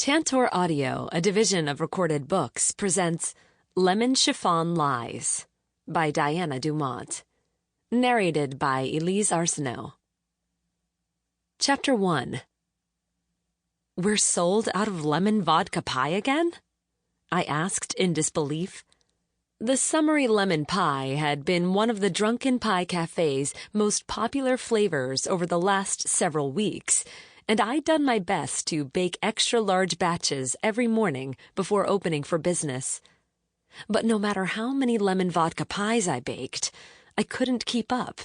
Tantor Audio, a division of Recorded Books, presents Lemon Chiffon Lies by Diana Dumont. Narrated by Elise Arsenault. Chapter 1. We're sold out of lemon vodka pie again? I asked in disbelief. The summery lemon pie had been one of the Drunken Pie Cafe's most popular flavors over the last several weeks, and I'd done my best to bake extra-large batches every morning before opening for business. But no matter how many lemon vodka pies I baked, I couldn't keep up.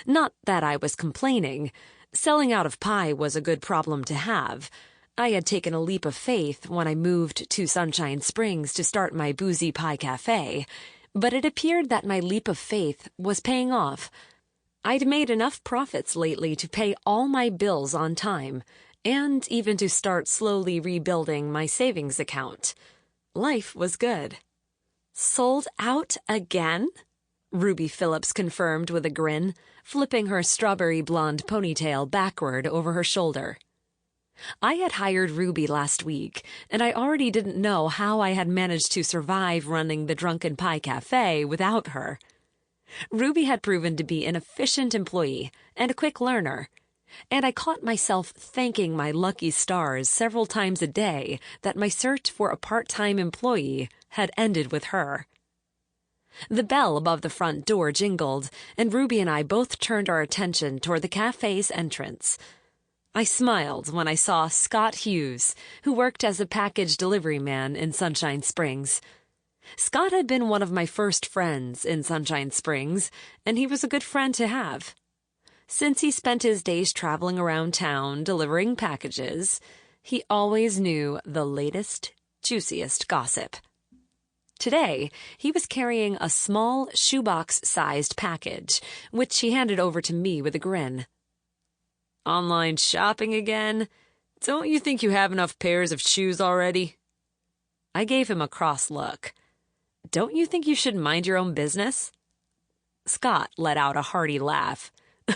Not that I was complaining. Selling out of pie was a good problem to have. I had taken a leap of faith when I moved to Sunshine Springs to start my boozy pie cafe, but it appeared that my leap of faith was paying off. I'd made enough profits lately to pay all my bills on time, and even to start slowly rebuilding my savings account. Life was good. Sold out again? Ruby Phillips confirmed with a grin, flipping her strawberry blonde ponytail backward over her shoulder. I had hired Ruby last week, and I already didn't know how I had managed to survive running the Drunken Pie Cafe without her. Ruby had proven to be an efficient employee and a quick learner, and I caught myself thanking my lucky stars several times a day that my search for a part-time employee had ended with her. The bell above the front door jingled, and Ruby and I both turned our attention toward the cafe's entrance. I smiled when I saw Scott Hughes, who worked as a package delivery man in Sunshine Springs. Scott had been one of my first friends in Sunshine Springs, and he was a good friend to have. Since he spent his days traveling around town delivering packages, he always knew the latest, juiciest gossip. Today, he was carrying a small shoebox-sized package, which he handed over to me with a grin. "Online shopping again? Don't you think you have enough pairs of shoes already?" I gave him a cross look. "Don't you think you should mind your own business?" Scott let out a hearty laugh.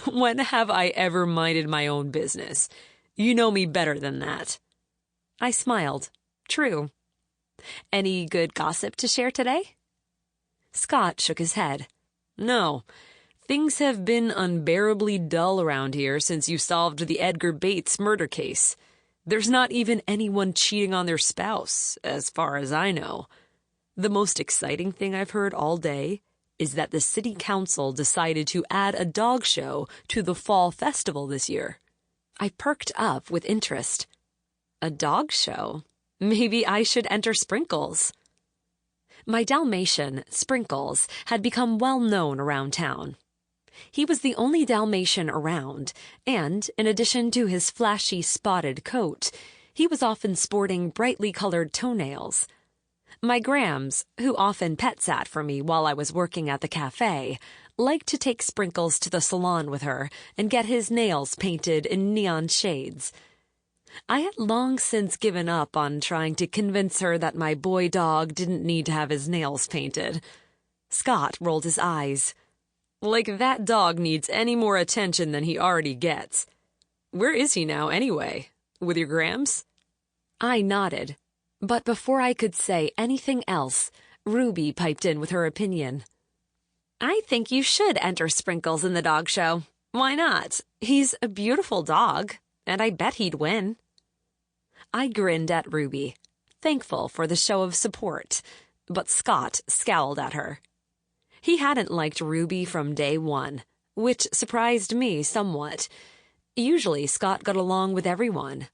"When have I ever minded my own business? You know me better than that." I smiled. True. "Any good gossip to share today?" Scott shook his head. "No. Things have been unbearably dull around here since you solved the Edgar Bates murder case. There's not even anyone cheating on their spouse, as far as I know. The most exciting thing I've heard all day is that the city council decided to add a dog show to the fall festival this year." I perked up with interest. A dog show? Maybe I should enter Sprinkles. My Dalmatian, Sprinkles, had become well known around town. He was the only Dalmatian around, and, in addition to his flashy spotted coat, he was often sporting brightly colored toenails. My Grams, who often pet-sat for me while I was working at the cafe, liked to take Sprinkles to the salon with her and get his nails painted in neon shades. I had long since given up on trying to convince her that my boy dog didn't need to have his nails painted. Scott rolled his eyes. "Like that dog needs any more attention than he already gets. Where is he now, anyway? With your Grams?" I nodded. But before I could say anything else, Ruby piped in with her opinion. "I think you should enter Sprinkles in the dog show. Why not? He's a beautiful dog, and I bet he'd win." I grinned at Ruby, thankful for the show of support, but Scott scowled at her. He hadn't liked Ruby from day one, which surprised me somewhat. Usually Scott got along with everyone.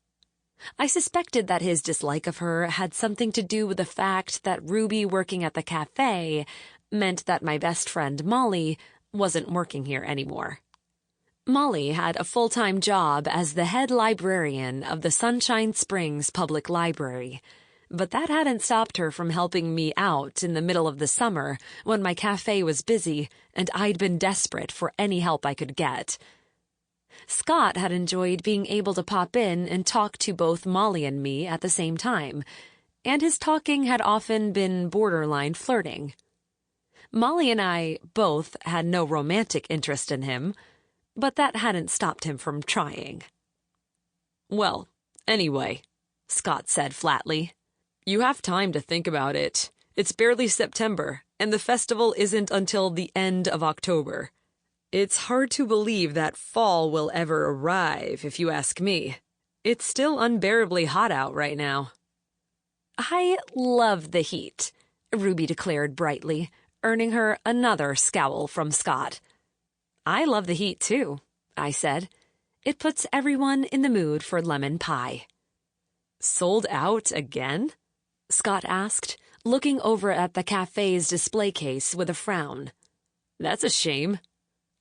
I suspected that his dislike of her had something to do with the fact that Ruby working at the cafe meant that my best friend Molly wasn't working here anymore. Molly had a full-time job as the head librarian of the Sunshine Springs Public Library, but that hadn't stopped her from helping me out in the middle of the summer when my cafe was busy and I'd been desperate for any help I could get. Scott had enjoyed being able to pop in and talk to both Molly and me at the same time, and his talking had often been borderline flirting. Molly and I both had no romantic interest in him, but that hadn't stopped him from trying. "Well, anyway," Scott said flatly. "You have time to think about it. It's barely September, and the festival isn't until the end of October. It's hard to believe that fall will ever arrive, if you ask me. It's still unbearably hot out right now." "I love the heat," Ruby declared brightly, earning her another scowl from Scott. "I love the heat, too," I said. "It puts everyone in the mood for lemon pie." "Sold out again?" Scott asked, looking over at the cafe's display case with a frown. "That's a shame.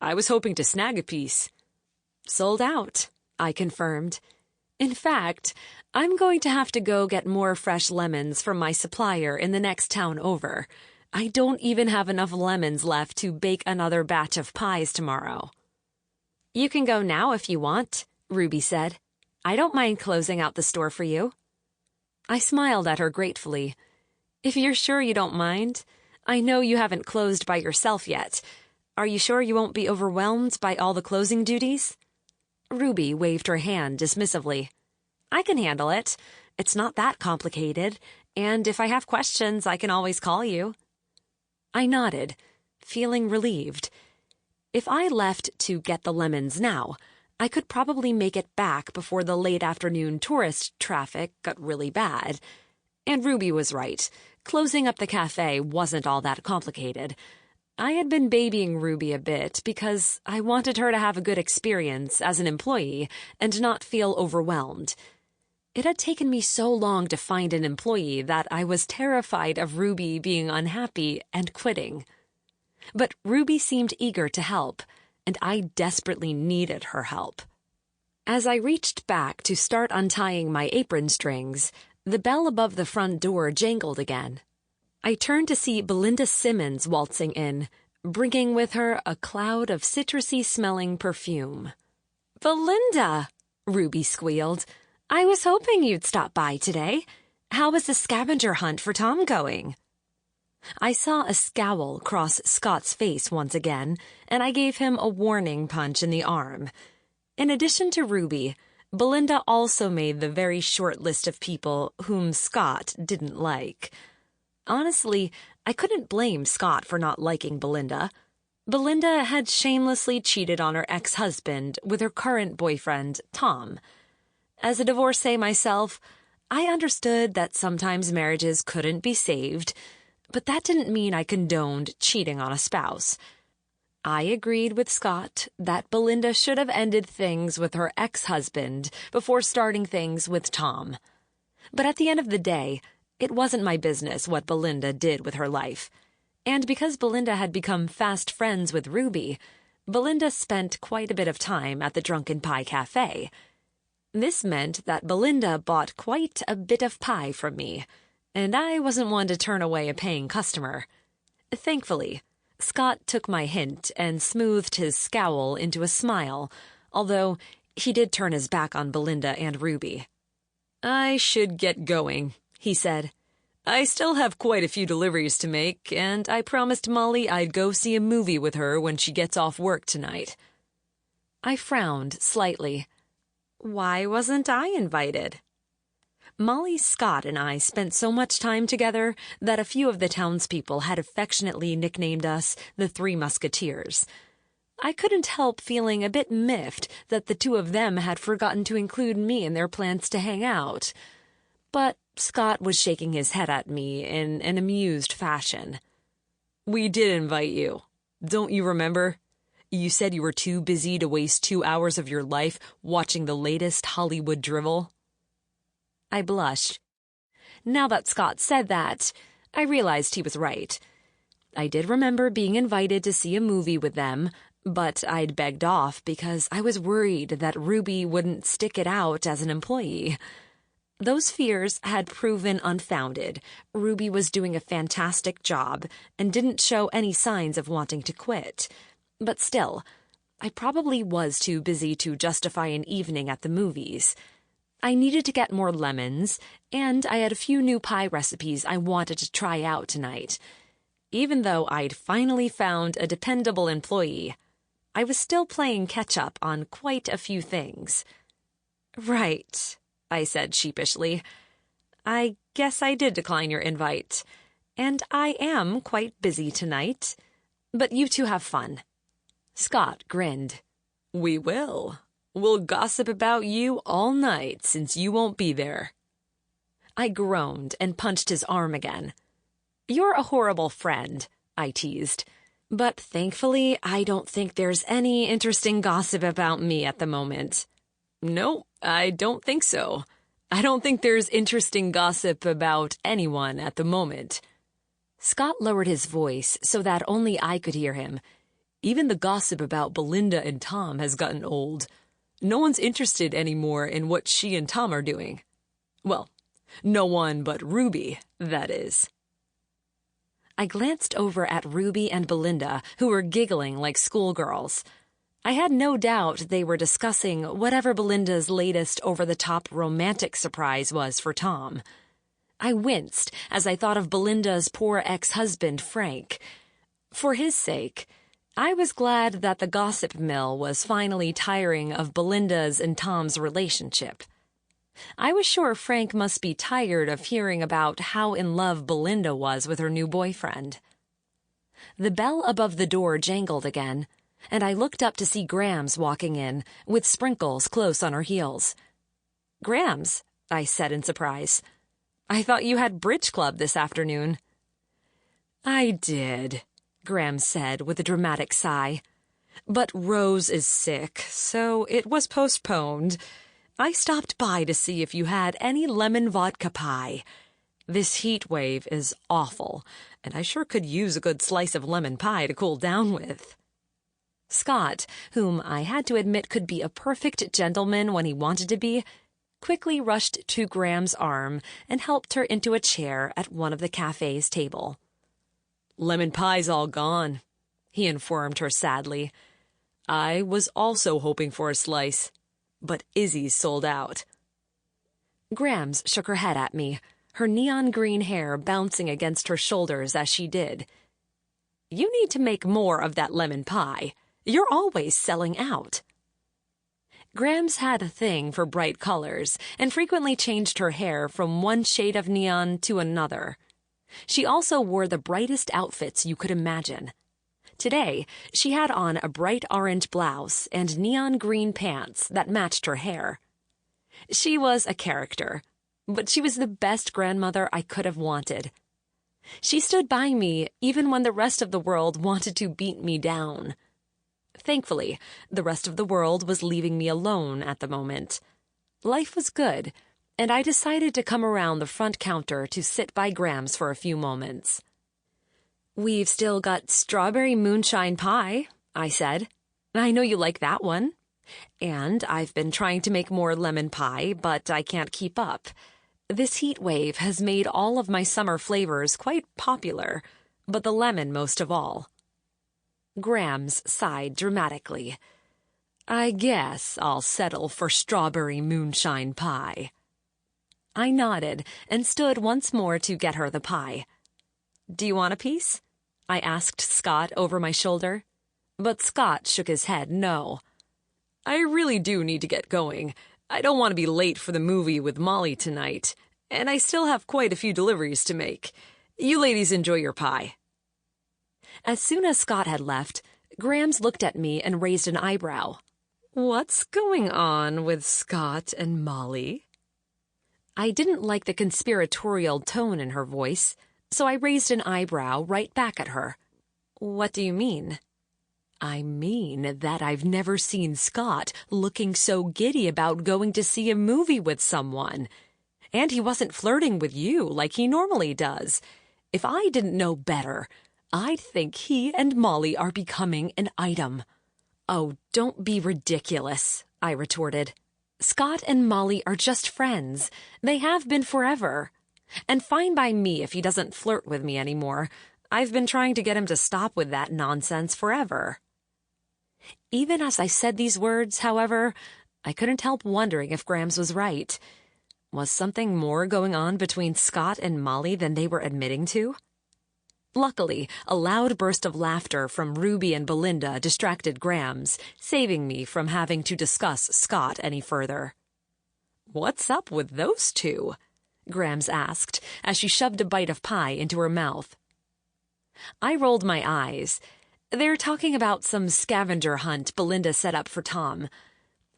I was hoping to snag a piece." "Sold out," I confirmed. "In fact, I'm going to have to go get more fresh lemons from my supplier in the next town over. I don't even have enough lemons left to bake another batch of pies tomorrow." "You can go now if you want," Ruby said. "I don't mind closing out the store for you." I smiled at her gratefully. "If you're sure you don't mind. I know you haven't closed by yourself yet. Are you sure you won't be overwhelmed by all the closing duties?" Ruby waved her hand dismissively. "I can handle it. It's not that complicated, and if I have questions, I can always call you." I nodded, feeling relieved. If I left to get the lemons now, I could probably make it back before the late afternoon tourist traffic got really bad. And Ruby was right. Closing up the cafe wasn't all that complicated. I had been babying Ruby a bit because I wanted her to have a good experience as an employee and not feel overwhelmed. It had taken me so long to find an employee that I was terrified of Ruby being unhappy and quitting. But Ruby seemed eager to help, and I desperately needed her help. As I reached back to start untying my apron strings, the bell above the front door jangled again. I turned to see Belinda Simmons waltzing in, bringing with her a cloud of citrusy-smelling perfume. "Belinda!" Ruby squealed. "I was hoping you'd stop by today. How was the scavenger hunt for Tom going?" I saw a scowl cross Scott's face once again, and I gave him a warning punch in the arm. In addition to Ruby, Belinda also made the very short list of people whom Scott didn't like. Honestly, I couldn't blame Scott for not liking Belinda. Belinda had shamelessly cheated on her ex-husband with her current boyfriend, Tom. As a divorcee myself, I understood that sometimes marriages couldn't be saved, but that didn't mean I condoned cheating on a spouse. I agreed with Scott that Belinda should have ended things with her ex-husband before starting things with Tom. But at the end of the day, it wasn't my business what Belinda did with her life. And because Belinda had become fast friends with Ruby, Belinda spent quite a bit of time at the Drunken Pie Cafe. This meant that Belinda bought quite a bit of pie from me, and I wasn't one to turn away a paying customer. Thankfully, Scott took my hint and smoothed his scowl into a smile, although he did turn his back on Belinda and Ruby. "I should get going," he said. "I still have quite a few deliveries to make, and I promised Molly I'd go see a movie with her when she gets off work tonight." I frowned slightly. Why wasn't I invited? Molly, Scott, and I spent so much time together that a few of the townspeople had affectionately nicknamed us the Three Musketeers. I couldn't help feeling a bit miffed that the two of them had forgotten to include me in their plans to hang out. But Scott was shaking his head at me in an amused fashion. "We did invite you. Don't you remember? You said you were too busy to waste 2 hours of your life watching the latest Hollywood drivel." I blushed. Now that Scott said that, I realized he was right. I did remember being invited to see a movie with them, but I'd begged off because I was worried that Ruby wouldn't stick it out as an employee. Those fears had proven unfounded. Ruby was doing a fantastic job and didn't show any signs of wanting to quit. But still, I probably was too busy to justify an evening at the movies. I needed to get more lemons, and I had a few new pie recipes I wanted to try out tonight. Even though I'd finally found a dependable employee, I was still playing catch-up on quite a few things. "Right," I said sheepishly. I guess I did decline your invite, and I am quite busy tonight. But you two have fun." Scott grinned. "We will. We'll gossip about you all night since you won't be there." I groaned and punched his arm again. "You're a horrible friend," I teased. "But thankfully, I don't think there's any interesting gossip about me at the moment." "No, I don't think so. I don't think there's interesting gossip about anyone at the moment." Scott lowered his voice so that only I could hear him. "Even the gossip about Belinda and Tom has gotten old. No one's interested anymore in what she and Tom are doing. Well, no one but Ruby, that is." I glanced over at Ruby and Belinda, who were giggling like schoolgirls. I had no doubt they were discussing whatever Belinda's latest over-the-top romantic surprise was for Tom. I winced as I thought of Belinda's poor ex-husband, Frank. For his sake, I was glad that the gossip mill was finally tiring of Belinda's and Tom's relationship. I was sure Frank must be tired of hearing about how in love Belinda was with her new boyfriend. The bell above the door jangled again, and I looked up to see Grams walking in, with Sprinkles close on her heels. "Grams," I said in surprise. "I thought you had bridge club this afternoon." "I did," Grams said with a dramatic sigh. "But Rose is sick, so it was postponed. I stopped by to see if you had any lemon vodka pie. This heat wave is awful, and I sure could use a good slice of lemon pie to cool down with." Scott, whom I had to admit could be a perfect gentleman when he wanted to be, quickly rushed to Graham's arm and helped her into a chair at one of the cafe's table. "Lemon pie's all gone," he informed her sadly. "I was also hoping for a slice, but Izzy's sold out." Grams shook her head at me, her neon green hair bouncing against her shoulders as she did. "You need to make more of that lemon pie. You're always selling out." Grams had a thing for bright colors and frequently changed her hair from one shade of neon to another. She also wore the brightest outfits you could imagine. Today, she had on a bright orange blouse and neon green pants that matched her hair. She was a character, but she was the best grandmother I could have wanted. She stood by me even when the rest of the world wanted to beat me down. Thankfully, the rest of the world was leaving me alone at the moment. Life was good, and I decided to come around the front counter to sit by Grams for a few moments. "We've still got strawberry moonshine pie," I said. "I know you like that one. And I've been trying to make more lemon pie, but I can't keep up. This heat wave has made all of my summer flavors quite popular, but the lemon most of all." Grams sighed dramatically. "I guess I'll settle for strawberry moonshine pie." I nodded and stood once more to get her the pie. "Do you want a piece?" I asked Scott over my shoulder. But Scott shook his head no. "I really do need to get going. I don't want to be late for the movie with Molly tonight, and I still have quite a few deliveries to make. You ladies enjoy your pie." As soon as Scott had left, Grams looked at me and raised an eyebrow. "What's going on with Scott and Molly?" I didn't like the conspiratorial tone in her voice, so I raised an eyebrow right back at her. "What do you mean?" "I mean that I've never seen Scott looking so giddy about going to see a movie with someone. And he wasn't flirting with you like he normally does. If I didn't know better, I'd think he and Molly are becoming an item." "Oh, don't be ridiculous," I retorted. "Scott and Molly are just friends. They have been forever. And fine by me if he doesn't flirt with me anymore. I've been trying to get him to stop with that nonsense forever." Even as I said these words, however, I couldn't help wondering if Grams was right. Was something more going on between Scott and Molly than they were admitting to? Luckily, a loud burst of laughter from Ruby and Belinda distracted Grams, saving me from having to discuss Scott any further. "What's up with those two?" Grams asked as she shoved a bite of pie into her mouth. I rolled my eyes. They're talking about some scavenger hunt Belinda set up for Tom.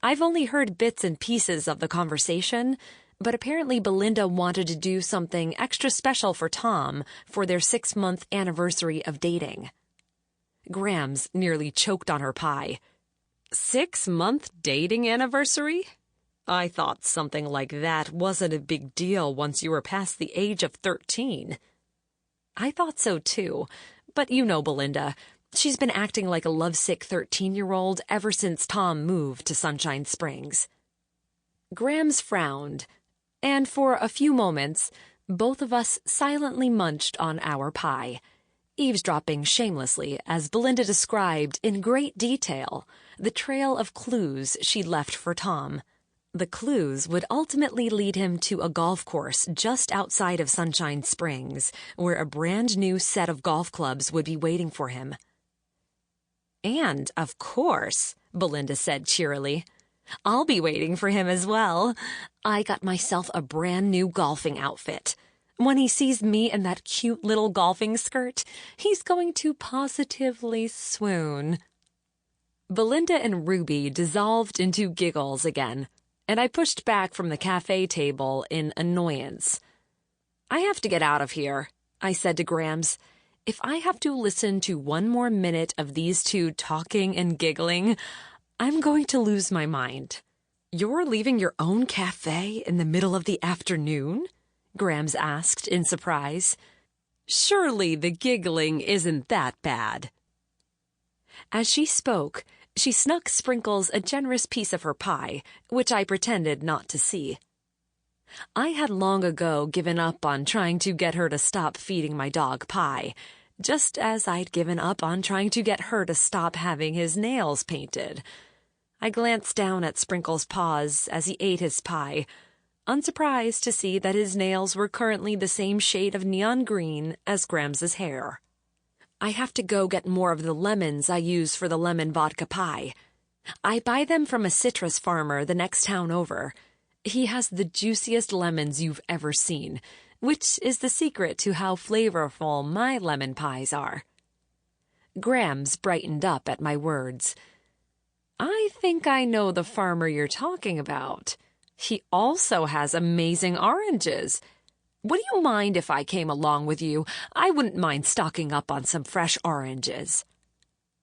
I've only heard bits and pieces of the conversation, but apparently Belinda wanted to do something extra special for Tom for their 6-month anniversary of dating. Grams nearly choked on her pie. 6-month dating anniversary? I thought something like that wasn't a big deal once you were past the age of 13. I thought so too, but you know Belinda. She's been acting like a lovesick 13-year-old ever since Tom moved to Sunshine Springs. Grams frowned, and for a few moments, both of us silently munched on our pie, eavesdropping shamelessly as Belinda described in great detail the trail of clues she'd left for Tom. The clues would ultimately lead him to a golf course just outside of Sunshine Springs, where a brand new set of golf clubs would be waiting for him. And, of course, Belinda said cheerily, I'll be waiting for him as well. I got myself a brand new golfing outfit. When he sees me in that cute little golfing skirt, he's going to positively swoon. Belinda and Ruby dissolved into giggles again, and I pushed back from the cafe table in annoyance. I have to get out of here, I said to Grams. If I have to listen to one more minute of these two talking and giggling, I'm going to lose my mind. You're leaving your own cafe in the middle of the afternoon? Grams asked in surprise. Surely the giggling isn't that bad. As she spoke, she snuck Sprinkles a generous piece of her pie, which I pretended not to see. I had long ago given up on trying to get her to stop feeding my dog pie, just as I'd given up on trying to get her to stop having his nails painted. I glanced down at Sprinkles' paws as he ate his pie, unsurprised to see that his nails were currently the same shade of neon green as Grams's hair. I have to go get more of the lemons I use for the lemon vodka pie. I buy them from a citrus farmer the next town over. He has the juiciest lemons you've ever seen, which is the secret to how flavorful my lemon pies are. Grams brightened up at my words. I think I know the farmer you're talking about. He also has amazing oranges. Would you mind if I came along with you? I wouldn't mind stocking up on some fresh oranges.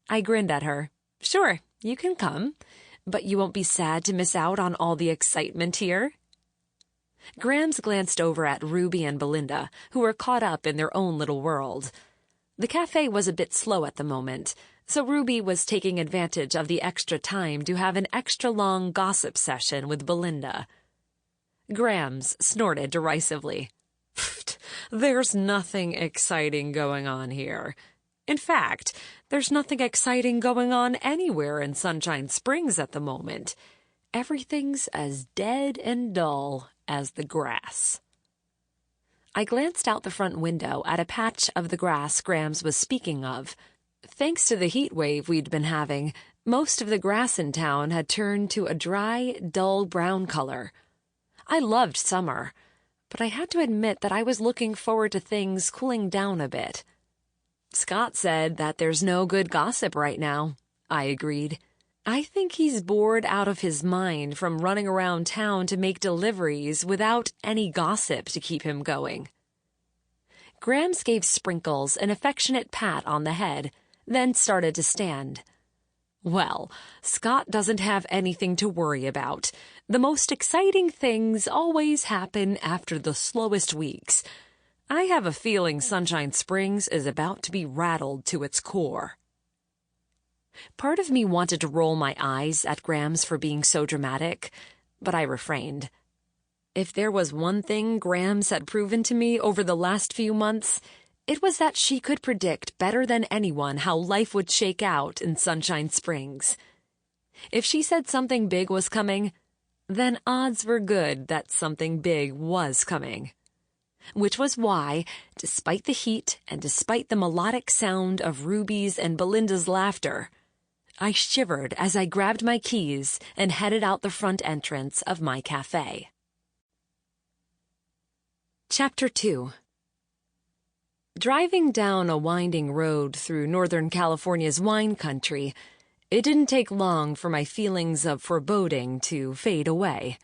I grinned at her. Sure, you can come, but you won't be sad to miss out on all the excitement here? Grams glanced over at Ruby and Belinda, who were caught up in their own little world. The cafe was a bit slow at the moment, so Ruby was taking advantage of the extra time to have an extra-long gossip session with Belinda. Grams snorted derisively. There's nothing exciting going on here. In fact, there's nothing exciting going on anywhere in Sunshine Springs at the moment. Everything's as dead and dull as the grass. I glanced out the front window at a patch of the grass Grams was speaking of. Thanks to the heat wave we'd been having, most of the grass in town had turned to a dry, dull brown color. I loved summer, but I had to admit that I was looking forward to things cooling down a bit. Scott said that there's no good gossip right now. I agreed. I think he's bored out of his mind from running around town to make deliveries without any gossip to keep him going. Grams gave Sprinkles an affectionate pat on the head, then started to stand. Well, Scott doesn't have anything to worry about. The most exciting things always happen after the slowest weeks. I have a feeling Sunshine Springs is about to be rattled to its core. Part of me wanted to roll my eyes at Grams for being so dramatic, but I refrained. If there was one thing Grams had proven to me over the last few months, it was that she could predict better than anyone how life would shake out in Sunshine Springs. If she said something big was coming, then odds were good that something big was coming. Which was why, despite the heat and despite the melodic sound of Ruby's and Belinda's laughter, I shivered as I grabbed my keys and headed out the front entrance of my cafe. Chapter 2. Driving down a winding road through Northern California's wine country, it didn't take long for my feelings of foreboding to fade away.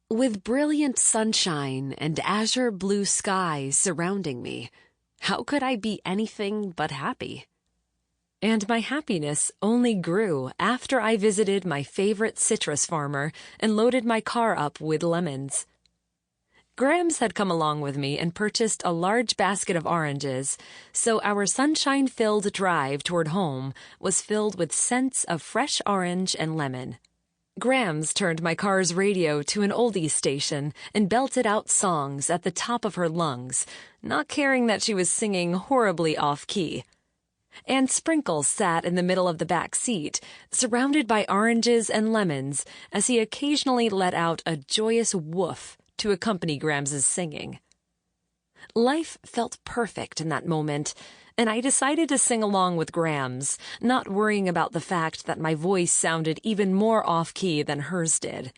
With brilliant sunshine and azure blue skies surrounding me, how could I be anything but happy? And my happiness only grew after I visited my favorite citrus farmer and loaded my car up with lemons. Grams had come along with me and purchased a large basket of oranges, so our sunshine-filled drive toward home was filled with scents of fresh orange and lemon. Grams turned my car's radio to an oldies station and belted out songs at the top of her lungs, not caring that she was singing horribly off-key. And Sprinkles sat in the middle of the back seat, surrounded by oranges and lemons, as he occasionally let out a joyous woof to accompany Grams's singing. Life felt perfect in that moment, and I decided to sing along with Grams, not worrying about the fact that my voice sounded even more off-key than hers did.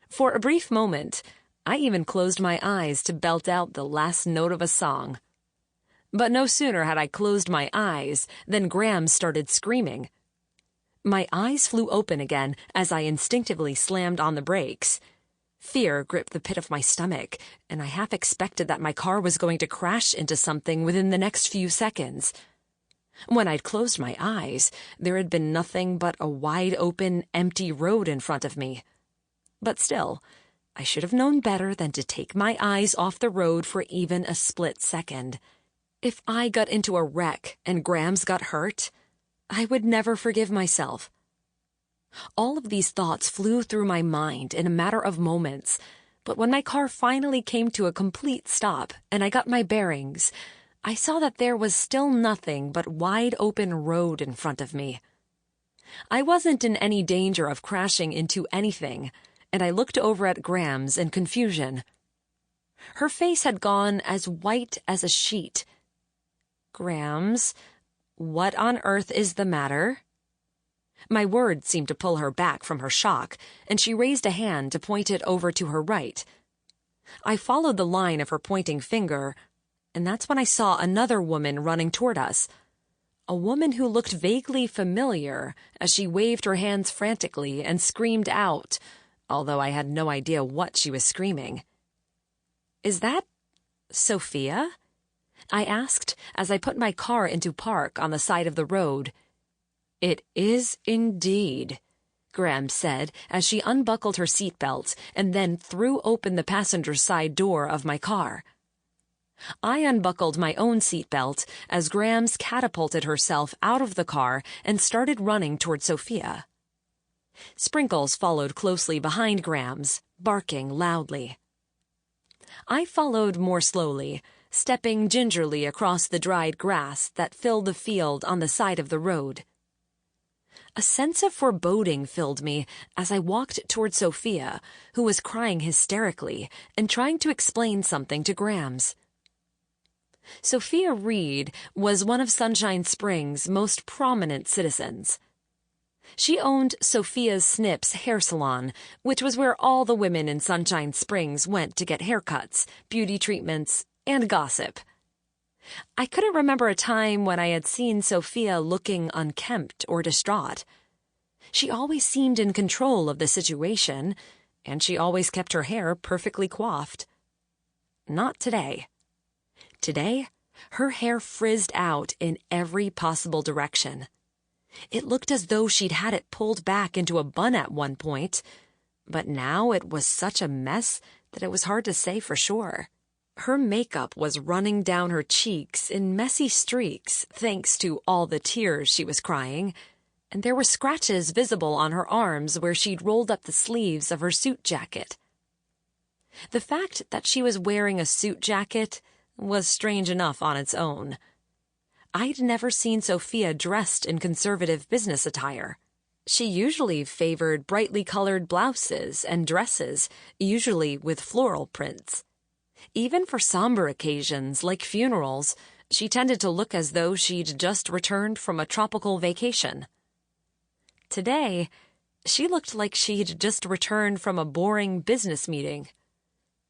For a brief moment, I even closed my eyes to belt out the last note of a song. But no sooner had I closed my eyes than Grams started screaming. My eyes flew open again as I instinctively slammed on the brakes. Fear gripped the pit of my stomach, and I half expected that my car was going to crash into something within the next few seconds. When I'd closed my eyes, there had been nothing but a wide-open, empty road in front of me. But still, I should have known better than to take my eyes off the road for even a split second. If I got into a wreck and Grams got hurt, I would never forgive myself. All of these thoughts flew through my mind in a matter of moments, but when my car finally came to a complete stop and I got my bearings, I saw that there was still nothing but wide-open road in front of me. I wasn't in any danger of crashing into anything, and I looked over at Grams in confusion. Her face had gone as white as a sheet. "Grams, what on earth is the matter?" My words seemed to pull her back from her shock, and she raised a hand to point it over to her right. I followed the line of her pointing finger, and that's when I saw another woman running toward us. A woman who looked vaguely familiar as she waved her hands frantically and screamed out, although I had no idea what she was screaming. "Is that Sophia?" I asked as I put my car into park on the side of the road. "It is indeed," Grams said as she unbuckled her seatbelt and then threw open the passenger side door of my car. I unbuckled my own seatbelt as Grams catapulted herself out of the car and started running toward Sophia. Sprinkles followed closely behind Grams, barking loudly. I followed more slowly, stepping gingerly across the dried grass that filled the field on the side of the road. A sense of foreboding filled me as I walked toward Sophia, who was crying hysterically and trying to explain something to Grams. Sophia Reed was one of Sunshine Springs' most prominent citizens. She owned Sophia's Snips hair salon, which was where all the women in Sunshine Springs went to get haircuts, beauty treatments, and gossip. I couldn't remember a time when I had seen Sophia looking unkempt or distraught. She always seemed in control of the situation, and she always kept her hair perfectly coiffed. Not today. Today, her hair frizzed out in every possible direction. It looked as though she'd had it pulled back into a bun at one point, but now it was such a mess that it was hard to say for sure. Her makeup was running down her cheeks in messy streaks thanks to all the tears she was crying, and there were scratches visible on her arms where she'd rolled up the sleeves of her suit jacket. The fact that she was wearing a suit jacket was strange enough on its own. I'd never seen Sophia dressed in conservative business attire. She usually favored brightly colored blouses and dresses, usually with floral prints. Even for somber occasions like funerals, she tended to look as though she'd just returned from a tropical vacation. Today, she looked like she'd just returned from a boring business meeting.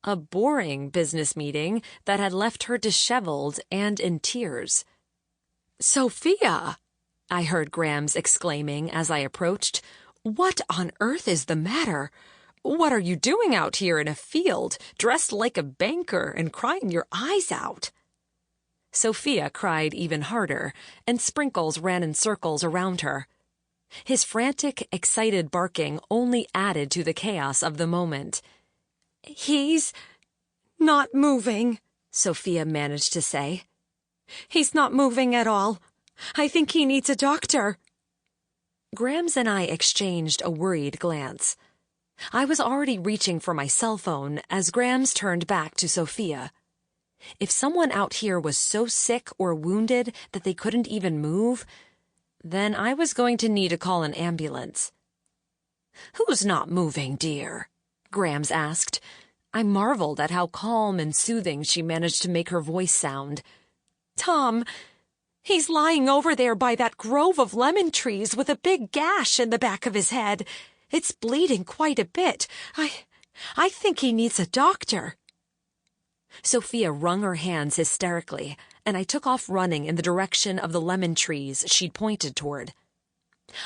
A boring business meeting that had left her disheveled and in tears. "Sophia!" I heard Grams exclaiming as I approached. "What on earth is the matter? What are you doing out here in a field, dressed like a banker and crying your eyes out?" Sophia cried even harder, and Sprinkles ran in circles around her. His frantic, excited barking only added to the chaos of the moment. "He's not moving," Sophia managed to say. "He's not moving at all. I think he needs a doctor." Grams and I exchanged a worried glance. I was already reaching for my cell phone as Grams turned back to Sophia. If someone out here was so sick or wounded that they couldn't even move, then I was going to need to call an ambulance. "Who's not moving, dear?" Grams asked. I marveled at how calm and soothing she managed to make her voice sound. "Tom, he's lying over there by that grove of lemon trees with a big gash in the back of his head. It's bleeding quite a bit. I think he needs a doctor." Sophia wrung her hands hysterically, and I took off running in the direction of the lemon trees she'd pointed toward.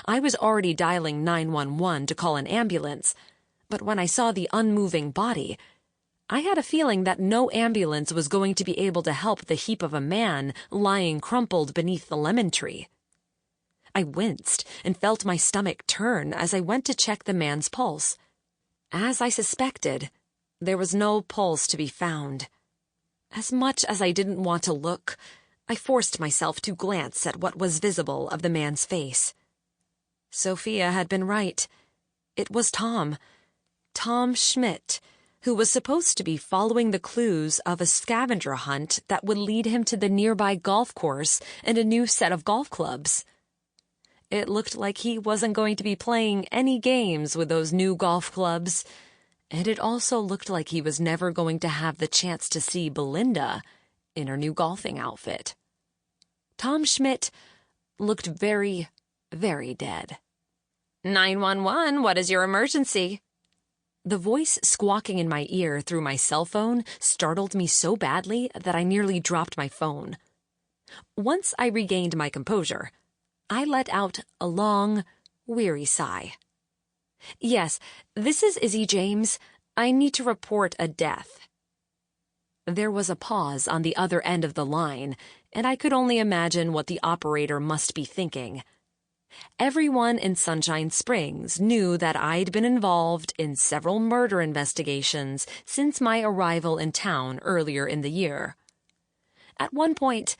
I was already dialing 911 to call an ambulance, but when I saw the unmoving body, I had a feeling that no ambulance was going to be able to help the heap of a man lying crumpled beneath the lemon tree. I winced and felt my stomach turn as I went to check the man's pulse. As I suspected, there was no pulse to be found. As much as I didn't want to look, I forced myself to glance at what was visible of the man's face. Sophia had been right. It was Tom Schmidt, who was supposed to be following the clues of a scavenger hunt that would lead him to the nearby golf course and a new set of golf clubs. It looked like he wasn't going to be playing any games with those new golf clubs, and it also looked like he was never going to have the chance to see Belinda in her new golfing outfit. Tom Schmidt looked very, very dead. 911, what is your emergency?" The voice squawking in my ear through my cell phone startled me so badly that I nearly dropped my phone. Once I regained my composure, I let out a long, weary sigh. "Yes, this is Izzy James. I need to report a death." There was a pause on the other end of the line, and I could only imagine what the operator must be thinking. Everyone in Sunshine Springs knew that I'd been involved in several murder investigations since my arrival in town earlier in the year. At one point,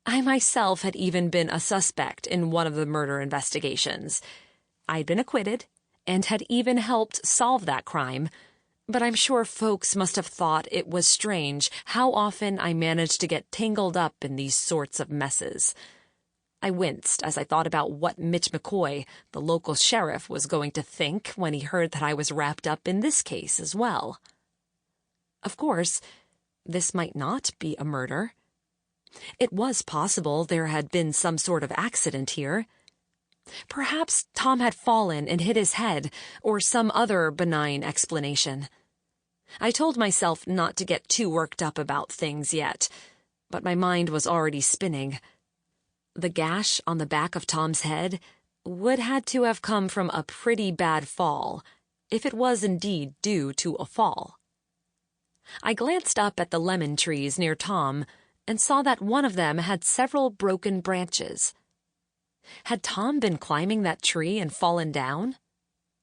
I myself had even been a suspect in one of the murder investigations. I'd been acquitted and had even helped solve that crime, but I'm sure folks must have thought it was strange how often I managed to get tangled up in these sorts of messes. I winced as I thought about what Mitch McCoy, the local sheriff, was going to think when he heard that I was wrapped up in this case as well. Of course, this might not be a murder. It was possible there had been some sort of accident here. Perhaps Tom had fallen and hit his head, or some other benign explanation. I told myself not to get too worked up about things yet, but my mind was already spinning. The gash on the back of Tom's head would had to have come from a pretty bad fall, if it was indeed due to a fall. I glanced up at the lemon trees near Tom and saw that one of them had several broken branches. Had Tom been climbing that tree and fallen down?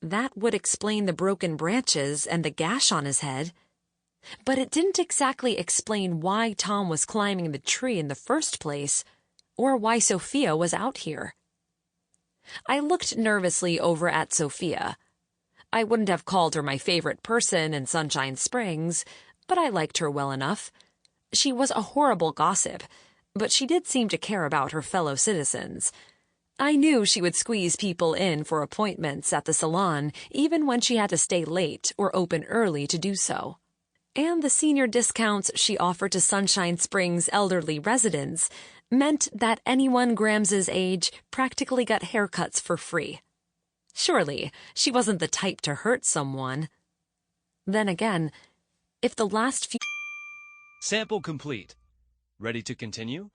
That would explain the broken branches and the gash on his head. But it didn't exactly explain why Tom was climbing the tree in the first place, or why Sophia was out here. I looked nervously over at Sophia. I wouldn't have called her my favorite person in Sunshine Springs, but I liked her well enough. She was a horrible gossip, but she did seem to care about her fellow citizens. I knew she would squeeze people in for appointments at the salon, even when she had to stay late or open early to do so. And the senior discounts she offered to Sunshine Springs elderly residents meant that anyone Grams's age practically got haircuts for free. Surely, she wasn't the type to hurt someone. Then again, If the last few... Sample complete. Ready to continue?